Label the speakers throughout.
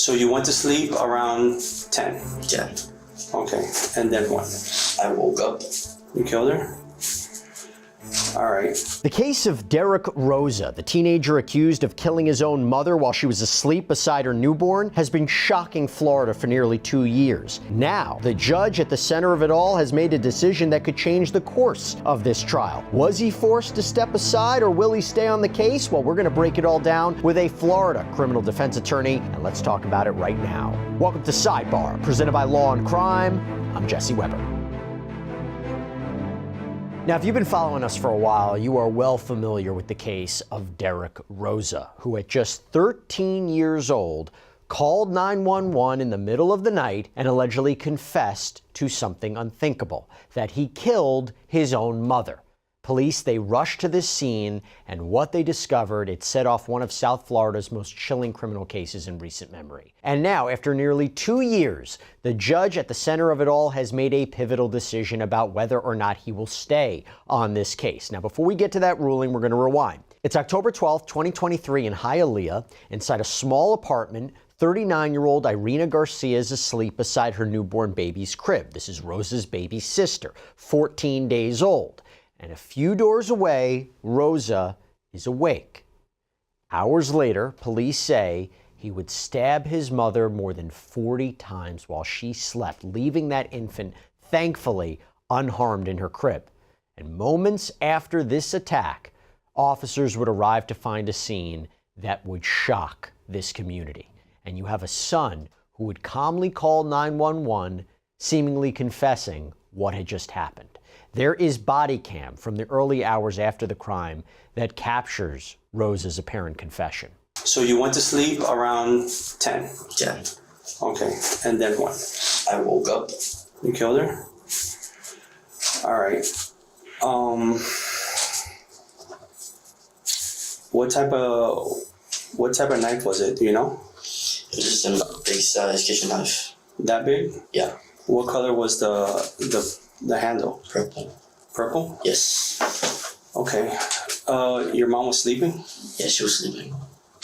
Speaker 1: So you went to sleep around 10?
Speaker 2: Yeah.
Speaker 1: Okay, and then what?
Speaker 2: I woke up.
Speaker 1: You killed her? All right.
Speaker 3: The case of Derek Rosa, the teenager accused of killing his own mother while she was asleep beside her newborn, has been shocking Florida for nearly 2 years. Now, the judge at the center of it all has made a decision that could change the course of this trial. Was he forced to step aside, or will he stay on the case? Well, we're going to break it all down with a Florida criminal defense attorney, and let's talk about it right now. Welcome to Sidebar, presented by Law&Crime. I'm Jesse Weber. Now, if you've been following us for a while, you are well familiar with the case of Derek Rosa, who at just 13 years old called 911 in the middle of the night and allegedly confessed to something unthinkable, that he killed his own mother. Police, they rushed to this scene, and what they discovered, it set off one of South Florida's most chilling criminal cases in recent memory. And now, after nearly 2 years, the judge at the center of it all has made a pivotal decision about whether or not he will stay on this case. Now, before we get to that ruling, we're going to rewind. It's October 12th, 2023 in Hialeah. Inside a small apartment, 39-year-old Irina Garcia is asleep beside her newborn baby's crib. This is Rosa's baby sister, 14 days old. And a few doors away, Rosa is awake. Hours later, police say he would stab his mother more than 40 times while she slept, leaving that infant, thankfully, unharmed in her crib. And moments after this attack, officers would arrive to find a scene that would shock this community. And you have a son who would calmly call 911, seemingly confessing what had just happened. There is body cam from the early hours after the crime that captures Rosa's apparent confession.
Speaker 1: So you went to sleep around 10?
Speaker 2: Yeah.
Speaker 1: Okay, and then what?
Speaker 2: I woke up.
Speaker 1: You killed her? All right. What type of knife was it? Do you know?
Speaker 2: It was just a big size kitchen knife.
Speaker 1: That big?
Speaker 2: Yeah.
Speaker 1: What color was the handle?
Speaker 2: Purple.
Speaker 1: Purple?
Speaker 2: Yes.
Speaker 1: Okay. Your mom was sleeping?
Speaker 2: Yeah, she was sleeping.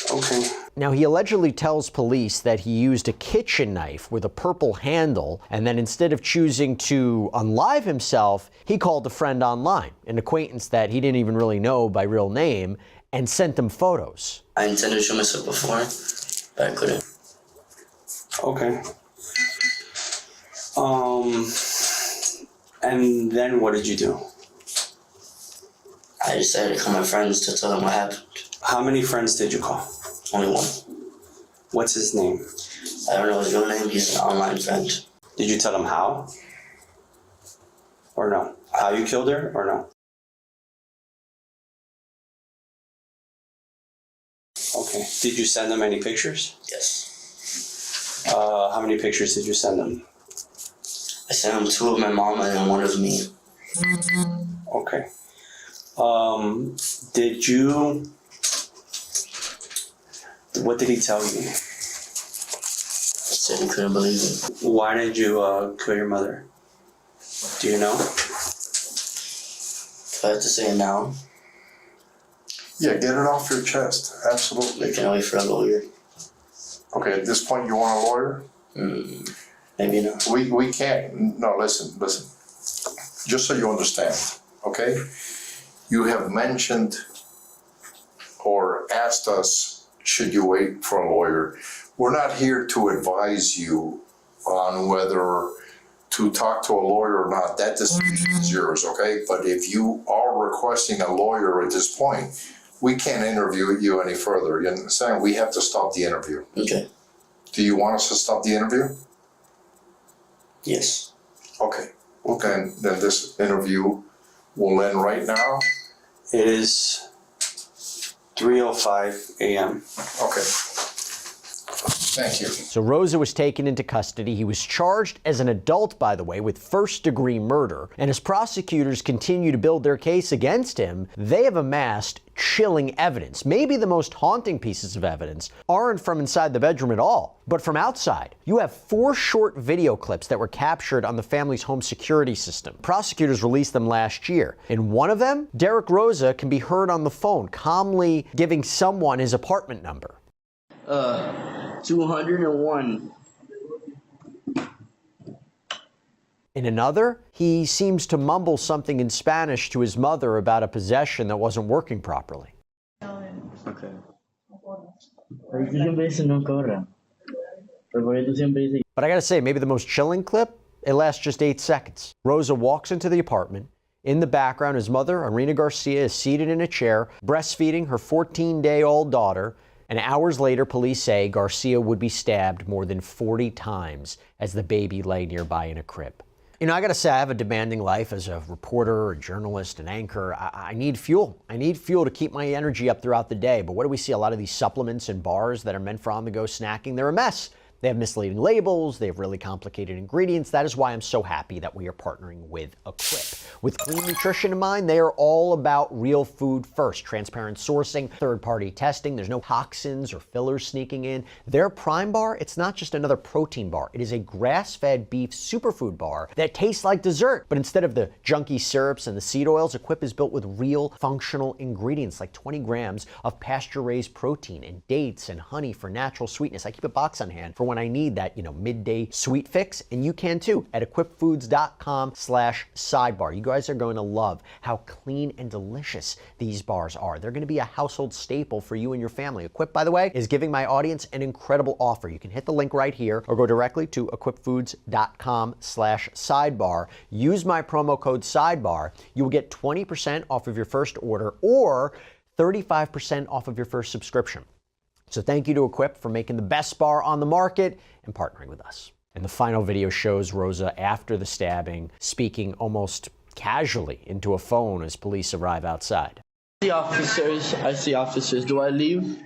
Speaker 1: Okay.
Speaker 3: Now, he allegedly tells police that he used a kitchen knife with a purple handle, and then instead of choosing to unalive himself, he called a friend online, an acquaintance that he didn't even really know by real name, and sent them photos.
Speaker 2: I intended to show myself before, but I couldn't.
Speaker 1: Okay. And then what did you do?
Speaker 2: I decided to call my friends to tell them what happened.
Speaker 1: How many friends did you call?
Speaker 2: Only one.
Speaker 1: What's his name?
Speaker 2: I don't know his real name. He's an online friend.
Speaker 1: Did you tell him how? Or no? How you killed her or no? Okay. Did you send them any pictures?
Speaker 2: Yes.
Speaker 1: How many pictures did you send them?
Speaker 2: I sent him 2 of my mom and then 1 of me.
Speaker 1: Okay. Did you... What did he tell you?
Speaker 2: He said he couldn't believe it.
Speaker 1: Why did you kill your mother? Do you know?
Speaker 2: If I have to say it now,
Speaker 4: Yeah, get it off your chest. Absolutely.
Speaker 2: we can wait for a lawyer.
Speaker 4: Okay, at this point, you want a lawyer?
Speaker 2: Maybe not.
Speaker 4: We can't. No, listen. Just so you understand, okay? You have mentioned or asked us, should you wait for a lawyer? We're not here to advise you on whether to talk to a lawyer or not. That decision is yours, okay? But if you are requesting a lawyer at this point, we can't interview you any further. You understand? We have to stop the interview.
Speaker 2: Okay.
Speaker 4: Do you want us to stop the interview?
Speaker 2: Yes.
Speaker 4: Okay. Then this interview will end right now.
Speaker 1: It is 3:05 a.m.
Speaker 4: Okay. Thank you.
Speaker 3: So Rosa was taken into custody. He was charged as an adult, by the way, with first-degree murder. And as prosecutors continue to build their case against him, they have amassed chilling evidence. Maybe the most haunting pieces of evidence aren't from inside the bedroom at all, but from outside. You have 4 short video clips that were captured on the family's home security system. Prosecutors released them last year. In one of them, Derek Rosa can be heard on the phone, calmly giving someone his apartment number.
Speaker 2: 201.
Speaker 3: In another, he seems to mumble something in Spanish to his mother about a possession that wasn't working properly.
Speaker 2: Okay.
Speaker 3: But I gotta say, maybe the most chilling clip, it lasts just 8 seconds. Rosa walks into the apartment. In the background, his mother, Irina Garcia, is seated in a chair, breastfeeding her 14-day-old daughter. And hours later, police say Garcia would be stabbed more than 40 times as the baby lay nearby in a crib. You know, I gotta say, I have a demanding life as a reporter, a journalist, an anchor. I need fuel. I need fuel to keep my energy up throughout the day. But what do we see? A lot of these supplements and bars that are meant for on-the-go snacking, they're a mess. They have misleading labels, they have really complicated ingredients. That is why I'm so happy that we are partnering with Equip. With clean nutrition in mind, they are all about real food first, transparent sourcing, third-party testing. There's no toxins or fillers sneaking in. Their Prime Bar, it's not just another protein bar. It is a grass-fed beef superfood bar that tastes like dessert. But instead of the junky syrups and the seed oils, Equip is built with real functional ingredients like 20 grams of pasture-raised protein and dates and honey for natural sweetness. I keep a box on hand for when I need that, midday sweet fix, and you can too at equipfoods.com/sidebar. You guys are going to love how clean and delicious these bars are. They're going to be a household staple for you and your family. Equip, by the way, is giving my audience an incredible offer. You can hit the link right here or go directly to equipfoods.com/sidebar. Use my promo code sidebar. You will get 20% off of your first order or 35% off of your first subscription. So thank you to Equip for making the best bar on the market and partnering with us. And the final video shows Rosa after the stabbing speaking almost casually into a phone as police arrive outside.
Speaker 2: I see officers. Do I leave?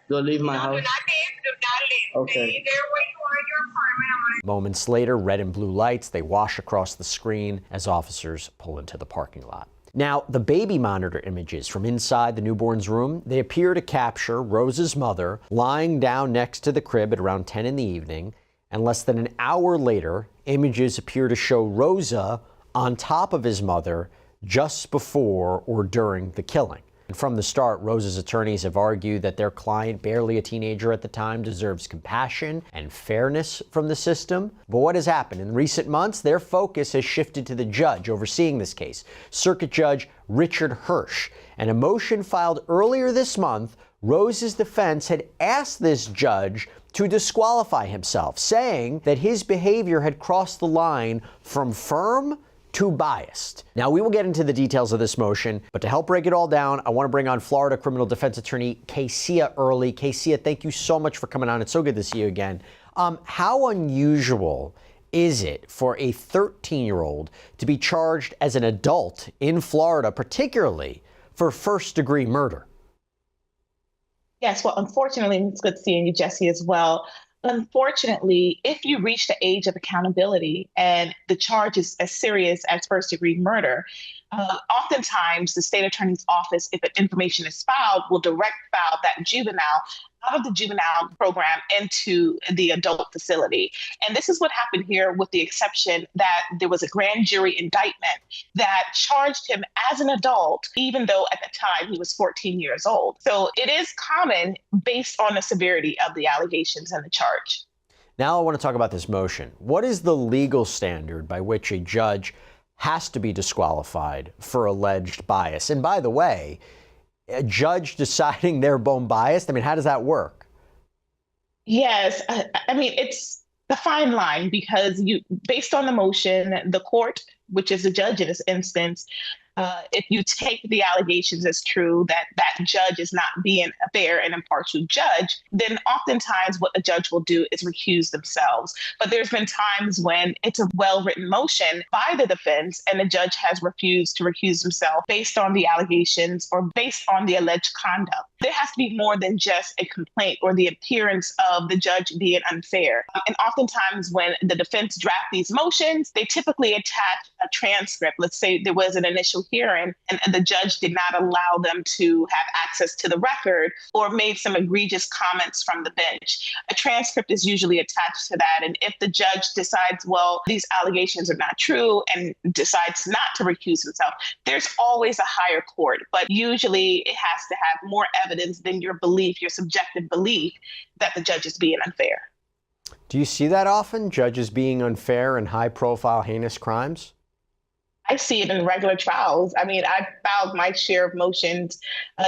Speaker 2: Do I leave my house?
Speaker 5: Do not leave.
Speaker 2: Okay.
Speaker 5: Stay there where you are in your apartment.
Speaker 3: Moments later, red and blue lights, they wash across the screen as officers pull into the parking lot. Now, the baby monitor images from inside the newborn's room, they appear to capture Rosa's mother lying down next to the crib at around 10 in the evening, and less than an hour later, images appear to show Rosa on top of his mother just before or during the killing. And from the start, Rosa's attorneys have argued that their client, barely a teenager at the time, deserves compassion and fairness from the system. But what has happened? In recent months, their focus has shifted to the judge overseeing this case, Circuit Judge Richard Hersch. And a motion filed earlier this month, Rosa's defense had asked this judge to disqualify himself, saying that his behavior had crossed the line from firm too biased. Now, we will get into the details of this motion, but to help break it all down, I want to bring on Florida criminal defense attorney Kaysia Earley. Kaysia, thank you so much for coming on. It's so good to see you again. How unusual is it for a 13-year-old to be charged as an adult in Florida, particularly for first-degree murder?
Speaker 6: Yes, well, unfortunately, it's good seeing you, Jesse, as well. Unfortunately, if you reach the age of accountability and the charge is as serious as first-degree murder, oftentimes the state attorney's office, if information is filed, will direct file that juvenile out of the juvenile program into the adult facility. And this is what happened here, with the exception that there was a grand jury indictment that charged him as an adult, even though at the time he was 14 years old. So it is common based on the severity of the allegations and the charge.
Speaker 3: Now I want to talk about this motion. What is the legal standard by which a judge has to be disqualified for alleged bias? And by the way, a judge deciding they're bone biased, I mean, how does that work?
Speaker 6: Yes, I mean, it's the fine line, because based on the motion, the court, which is the judge in this instance, if you take the allegations as true that that judge is not being a fair and impartial judge, then oftentimes what the judge will do is recuse themselves. But there's been times when it's a well-written motion by the defense and the judge has refused to recuse himself based on the allegations or based on the alleged conduct. There has to be more than just a complaint or the appearance of the judge being unfair. And oftentimes when the defense draft these motions, they typically attach a transcript. Let's say there was an initial hearing and the judge did not allow them to have access to the record or made some egregious comments from the bench. A transcript is usually attached to that. And if the judge decides, well, these allegations are not true and decides not to recuse himself, there's always a higher court. But usually it has to have more evidence than your belief, your subjective belief that the judge is being unfair.
Speaker 3: Do you see that often, judges being unfair in high-profile, heinous crimes?
Speaker 6: I see it in regular trials. I mean, I've filed my share of motions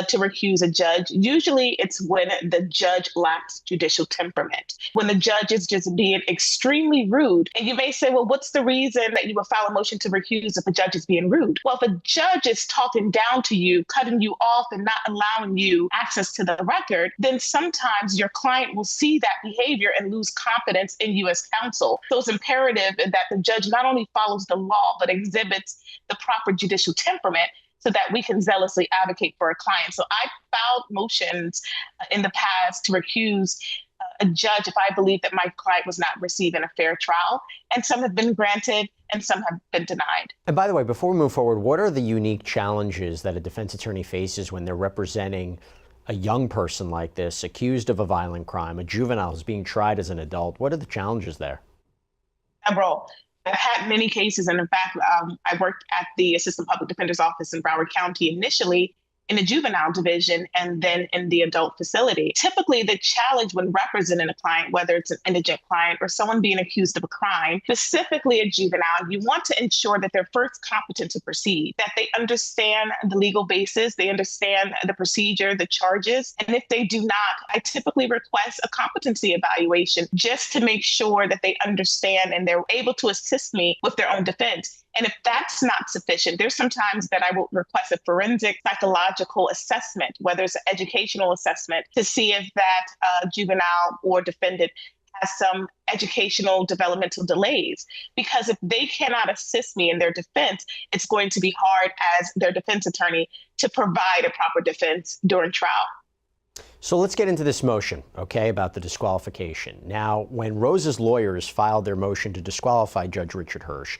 Speaker 6: to recuse a judge. Usually it's when the judge lacks judicial temperament, when the judge is just being extremely rude. And you may say, well, what's the reason that you would file a motion to recuse if a judge is being rude? Well, if a judge is talking down to you, cutting you off and not allowing you access to the record, then sometimes your client will see that behavior and lose confidence in you as counsel. So it's imperative that the judge not only follows the law, but exhibits the proper judicial temperament so that we can zealously advocate for a client. So I filed motions in the past to recuse a judge if I believe that my client was not receiving a fair trial, and some have been granted and some have been denied. And
Speaker 3: by the way, before we move forward, what are the unique challenges that a defense attorney faces when they're representing a young person like this, accused of a violent crime, a juvenile who's being tried as an adult? What are the challenges there?
Speaker 6: Several. I've had many cases, and in fact, I worked at the Assistant Public Defender's Office in Broward County initially in the juvenile division and then in the adult facility. Typically, the challenge when representing a client, whether it's an indigent client or someone being accused of a crime, specifically a juvenile, you want to ensure that they're first competent to proceed, that they understand the legal basis, they understand the procedure, the charges. And if they do not, I typically request a competency evaluation just to make sure that they understand and they're able to assist me with their own defense. And if that's not sufficient, there's sometimes that I will request a forensic psychological assessment, whether it's an educational assessment, to see if that juvenile or defendant has some educational developmental delays. Because if they cannot assist me in their defense, it's going to be hard as their defense attorney to provide a proper defense during trial.
Speaker 3: So let's get into this motion, okay, about the disqualification. Now, when Rosa's lawyers filed their motion to disqualify Judge Richard Hersch,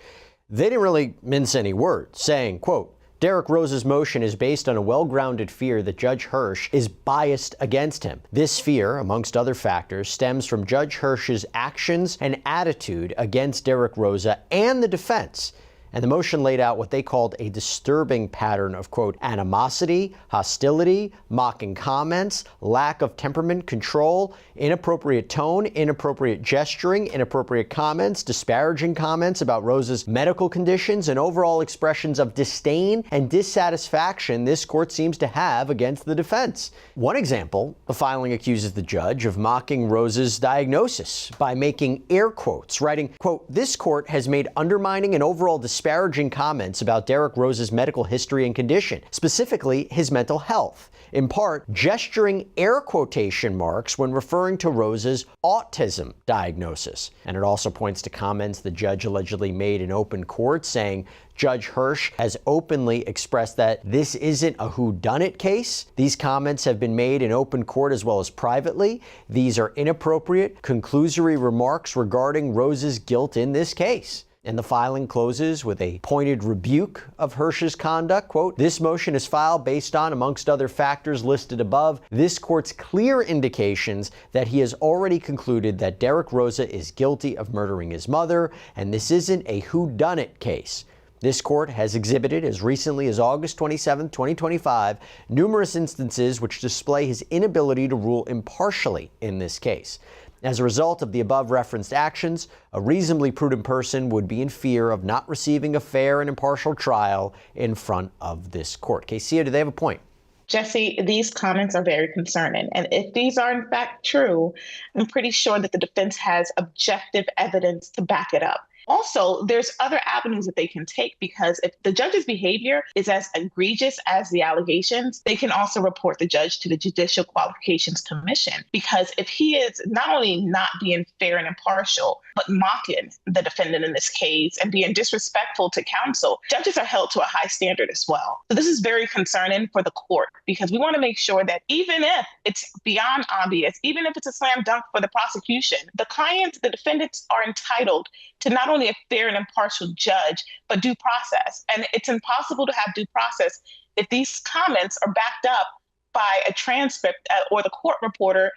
Speaker 3: they didn't really mince any words, saying, quote, Derek Rosa's motion is based on a well-grounded fear that Judge Hersch is biased against him. This fear, amongst other factors, stems from Judge Hersch's actions and attitude against Derek Rosa and the defense. And the motion laid out what they called a disturbing pattern of, quote, animosity, hostility, mocking comments, lack of temperament control, inappropriate tone, inappropriate gesturing, inappropriate comments, disparaging comments about Rosa's medical conditions, and overall expressions of disdain and dissatisfaction this court seems to have against the defense. One example, the filing accuses the judge of mocking Rosa's diagnosis by making air quotes, writing, quote, this court has made undermining and overall disparaging comments about Derek Rosa's medical history and condition, specifically his mental health, in part gesturing air quotation marks when referring to Rosa's autism diagnosis. And it also points to comments the judge allegedly made in open court, saying Judge Hersch has openly expressed that this isn't a whodunit case. These comments have been made in open court as well as privately. These are inappropriate, conclusory remarks regarding Rosa's guilt in this case. And the filing closes with a pointed rebuke of Hersch's conduct. Quote, this motion is filed based on, amongst other factors listed above, this court's clear indications that he has already concluded that Derek Rosa is guilty of murdering his mother, and this isn't a whodunit case. This court has exhibited, as recently as August 27, 2025, numerous instances which display his inability to rule impartially in this case. As a result of the above-referenced actions, a reasonably prudent person would be in fear of not receiving a fair and impartial trial in front of this court. Kaysia, do they have a point?
Speaker 6: Jesse, these comments are very concerning. And if these are in fact true, I'm pretty sure that the defense has objective evidence to back it up. Also, there's other avenues that they can take, because if the judge's behavior is as egregious as the allegations, they can also report the judge to the Judicial Qualifications Commission. Because if he is not only not being fair and impartial, but mocking the defendant in this case and being disrespectful to counsel, judges are held to a high standard as well. So this is very concerning for the court, because we want to make sure that even if it's beyond obvious, even if it's a slam dunk for the prosecution, the clients, the defendants are entitled to not only only a fair and impartial judge, but due process. And it's impossible to have due process if these comments are backed up by a transcript or the court reporter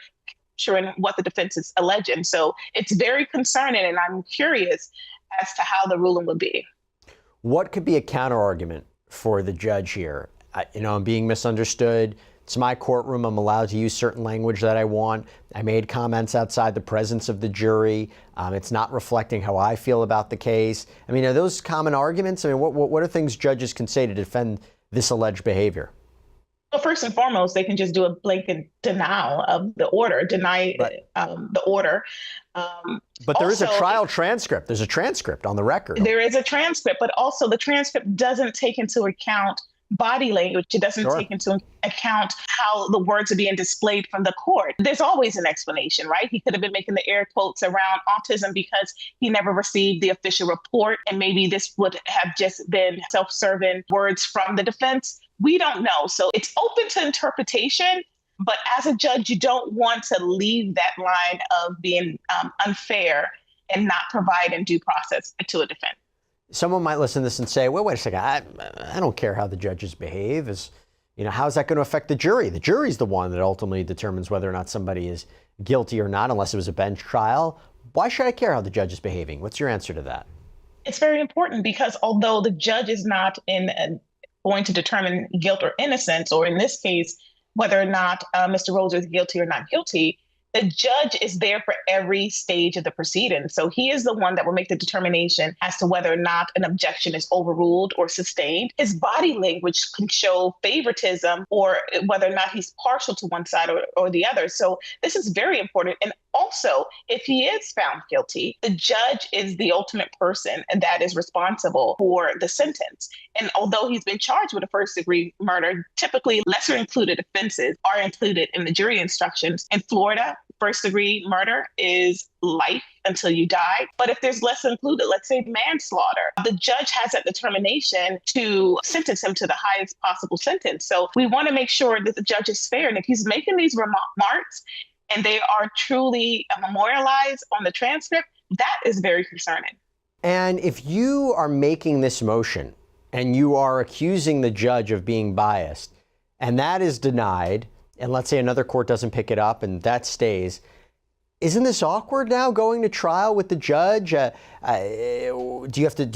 Speaker 6: capturing what the defense is alleging. So it's very concerning, and I'm curious as to how the ruling will be.
Speaker 3: What could be a counter argument for the judge here? I'm being misunderstood. It's my courtroom. I'm allowed to use certain language that I want. I made comments outside the presence of the jury. It's not reflecting how I feel about the case. I mean, are those common arguments? I mean, what are things judges can say to defend this alleged behavior?
Speaker 6: Well, first and foremost, they can just do a blanket denial of the order, deny the order.
Speaker 3: But there is a trial transcript. There's a transcript on the record.
Speaker 6: There is a transcript, but also the transcript doesn't take into account body language. It doesn't take into account how the words are being displayed from the court. There's always an explanation, right? He could have been making the air quotes around autism because he never received the official report, and maybe this would have just been self-serving words from the defense. We don't know. So it's open to interpretation, but as a judge, you don't want to leave that line of being unfair and not providing due process to a defense.
Speaker 3: Someone might listen to this and say, well, wait a second, I don't care how the judges behave. How is that going to affect the jury? The jury's the one that ultimately determines whether or not somebody is guilty or not, unless it was a bench trial. Why should I care how the judge is behaving? What's your answer to that?
Speaker 6: It's very important because although the judge is not going to determine guilt or innocence, or in this case, whether or not Mr. Rosa is guilty or not guilty, the judge is there for every stage of the proceeding. So he is the one that will make the determination as to whether or not an objection is overruled or sustained. His body language can show favoritism or whether or not he's partial to one side or the other. So this is very important. And also, if he is found guilty, the judge is the ultimate person that is responsible for the sentence. And although he's been charged with a first-degree murder, typically lesser included offenses are included in the jury instructions. In Florida, first-degree murder is life until you die. But if there's less included, let's say manslaughter, the judge has that determination to sentence him to the highest possible sentence. So we want to make sure that the judge is fair. And if he's making these remarks and they are truly memorialized on the transcript, that is very concerning.
Speaker 3: And if you are making this motion and you are accusing the judge of being biased, and that is denied, and let's say another court doesn't pick it up and that stays, isn't this awkward now going to trial with the judge? Do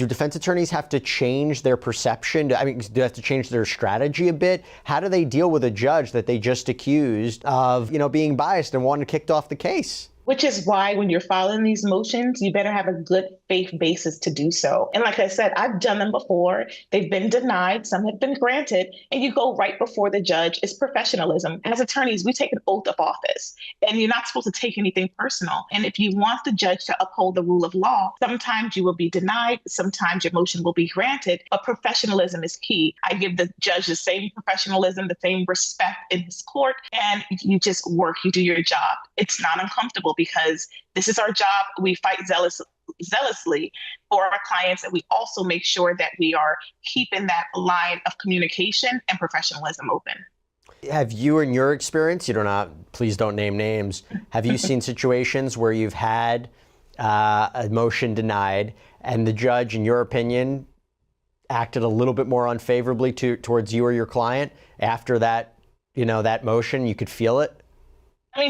Speaker 3: defense attorneys have to change their perception? Do they have to change their strategy a bit? How do they deal with a judge that they just accused of, being biased and wanting kicked off the case?
Speaker 6: Which is why when you're filing these motions, you better have a good faith basis to do so. And like I said, I've done them before. They've been denied. Some have been granted. And you go right before the judge. It's professionalism. As attorneys, we take an oath of office. And you're not supposed to take anything personal. And if you want the judge to uphold the rule of law, sometimes you will be denied. Sometimes your motion will be granted. But professionalism is key. I give the judge the same professionalism, the same respect in his court. And you just work. You do your job. It's not uncomfortable, because this is our job. We fight zealously for our clients, and we also make sure that we are keeping that line of communication and professionalism open.
Speaker 3: Have you, in your experience, please don't name names, have you seen situations where you've had a motion denied and the judge, in your opinion, acted a little bit more unfavorably towards you or your client after that, that motion? You could feel it?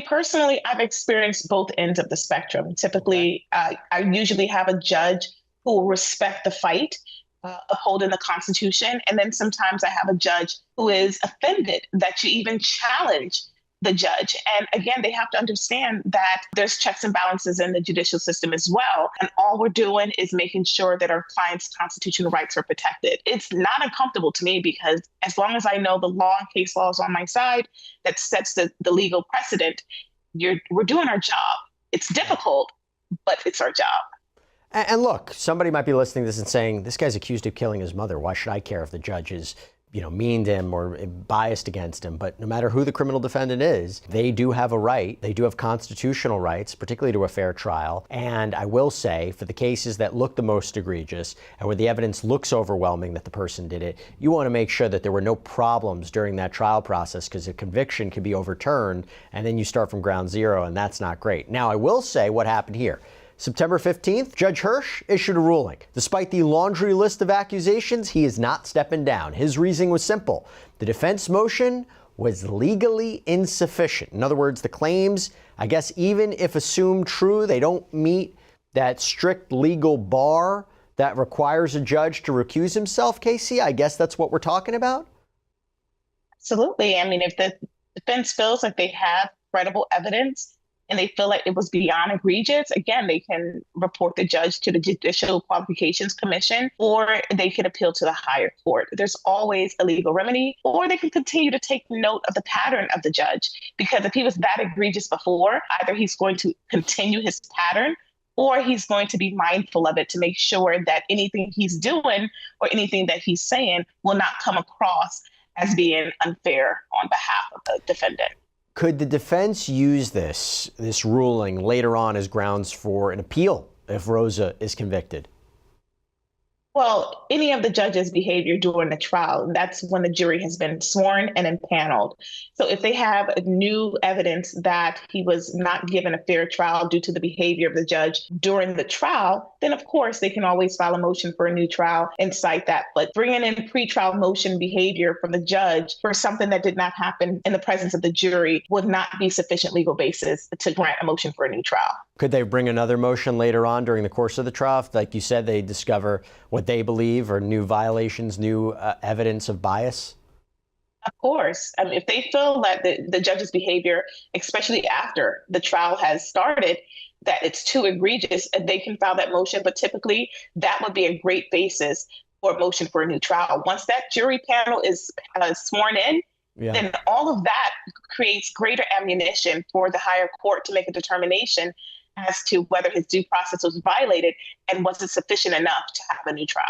Speaker 6: Personally, I've experienced both ends of the spectrum. Typically, I usually have a judge who will respect the fight, upholding the Constitution. And then sometimes I have a judge who is offended that you even challenge the judge. And again, they have to understand that there's checks and balances in the judicial system as well. And all we're doing is making sure that our clients' constitutional rights are protected. It's not uncomfortable to me, because as long as I know the law and case law is on my side, that sets the legal precedent, we're doing our job. It's difficult, but it's our job.
Speaker 3: And look, somebody might be listening to this and saying, this guy's accused of killing his mother. Why should I care if the judge is mean to him or biased against him? But no matter who the criminal defendant is, they do have a right. They do have constitutional rights, particularly to a fair trial. And I will say, for the cases that look the most egregious and where the evidence looks overwhelming that the person did it, you want to make sure that there were no problems during that trial process, because a conviction can be overturned and then you start from ground zero, and that's not great. Now, I will say what happened here. September 15th, Judge Hersch issued a ruling. Despite the laundry list of accusations, he is not stepping down. His reasoning was simple. The defense motion was legally insufficient. In other words, the claims, I guess even if assumed true, they don't meet that strict legal bar that requires a judge to recuse himself, Kaysia. I guess that's what we're talking about?
Speaker 6: Absolutely. I mean, if the defense feels like they have credible evidence and they feel like it was beyond egregious, again, they can report the judge to the Judicial Qualifications Commission, or they can appeal to the higher court. There's always a legal remedy, or they can continue to take note of the pattern of the judge. Because if he was that egregious before, either he's going to continue his pattern, or he's going to be mindful of it to make sure that anything he's doing or anything that he's saying will not come across as being unfair on behalf of the defendant.
Speaker 3: Could the defense use this ruling later on as grounds for an appeal if Rosa is convicted?
Speaker 6: Well, any of the judge's behavior during the trial, that's when the jury has been sworn and impaneled. So if they have new evidence that he was not given a fair trial due to the behavior of the judge during the trial, then of course they can always file a motion for a new trial and cite that. But bringing in pretrial motion behavior from the judge for something that did not happen in the presence of the jury would not be sufficient legal basis to grant a motion for a new trial.
Speaker 3: Could they bring another motion later on during the course of the trial? If, like you said, they discover what they believe are new violations, new evidence of bias?
Speaker 6: Of course. I mean, if they feel that the judge's behavior, especially after the trial has started, that it's too egregious, they can file that motion. But typically, that would be a great basis for a motion for a new trial. Once that jury panel is sworn in, then all of that creates greater ammunition for the higher court to make a determination as to whether his due process was violated and was it sufficient enough to have a new trial.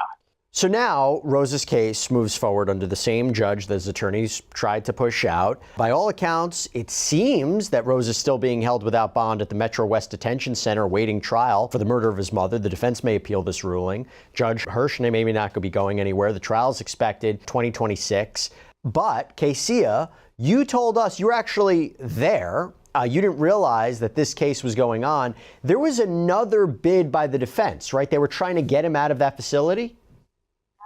Speaker 3: So now Rosa's case moves forward under the same judge that his attorneys tried to push out. By all accounts, it seems that Rosa is still being held without bond at the Metro West Detention Center awaiting trial for the murder of his mother. The defense may appeal this ruling. Judge Hersch may not be going anywhere. The trial is expected 2026. But Kaysia, you told us you were actually there. You didn't realize that this case was going on. There was another bid by the defense, right? They were trying to get him out of that facility?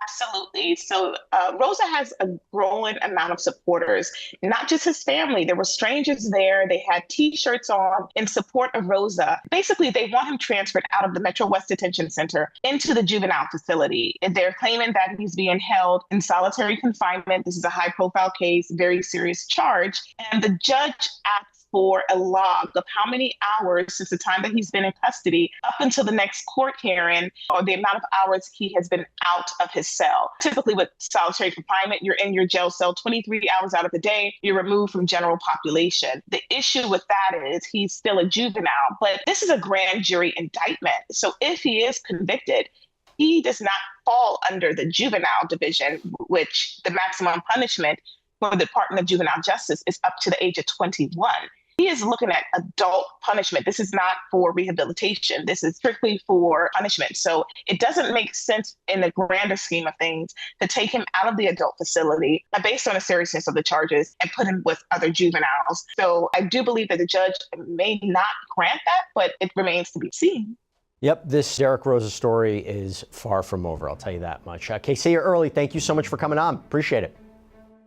Speaker 6: Absolutely. So Rosa has a growing amount of supporters, not just his family. There were strangers there. They had T-shirts on in support of Rosa. Basically, they want him transferred out of the Metro West Detention Center into the juvenile facility. And they're claiming that he's being held in solitary confinement. This is a high-profile case, very serious charge. And the judge asked for a log of how many hours since the time that he's been in custody up until the next court hearing, or the amount of hours he has been out of his cell. Typically with solitary confinement, you're in your jail cell 23 hours out of the day, you're removed from general population. The issue with that is he's still a juvenile, but this is a grand jury indictment. So if he is convicted, he does not fall under the juvenile division, which the maximum punishment for the Department of Juvenile Justice is up to the age of 21. He is looking at adult punishment. This is not for rehabilitation. This is strictly for punishment. So it doesn't make sense in the grander scheme of things to take him out of the adult facility based on the seriousness of the charges and put him with other juveniles. So I do believe that the judge may not grant that, but it remains to be seen.
Speaker 3: Yep, this Derek Rosa story is far from over, I'll tell you that much. Kaysia Earley, thank you so much for coming on. Appreciate it.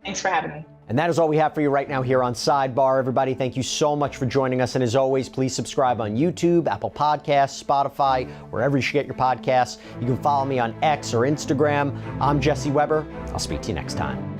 Speaker 6: Thanks for having me.
Speaker 3: And that is all we have for you right now here on Sidebar. Everybody, thank you so much for joining us. And as always, please subscribe on YouTube, Apple Podcasts, Spotify, wherever you should get your podcasts. You can follow me on X or Instagram. I'm Jesse Weber. I'll speak to you next time.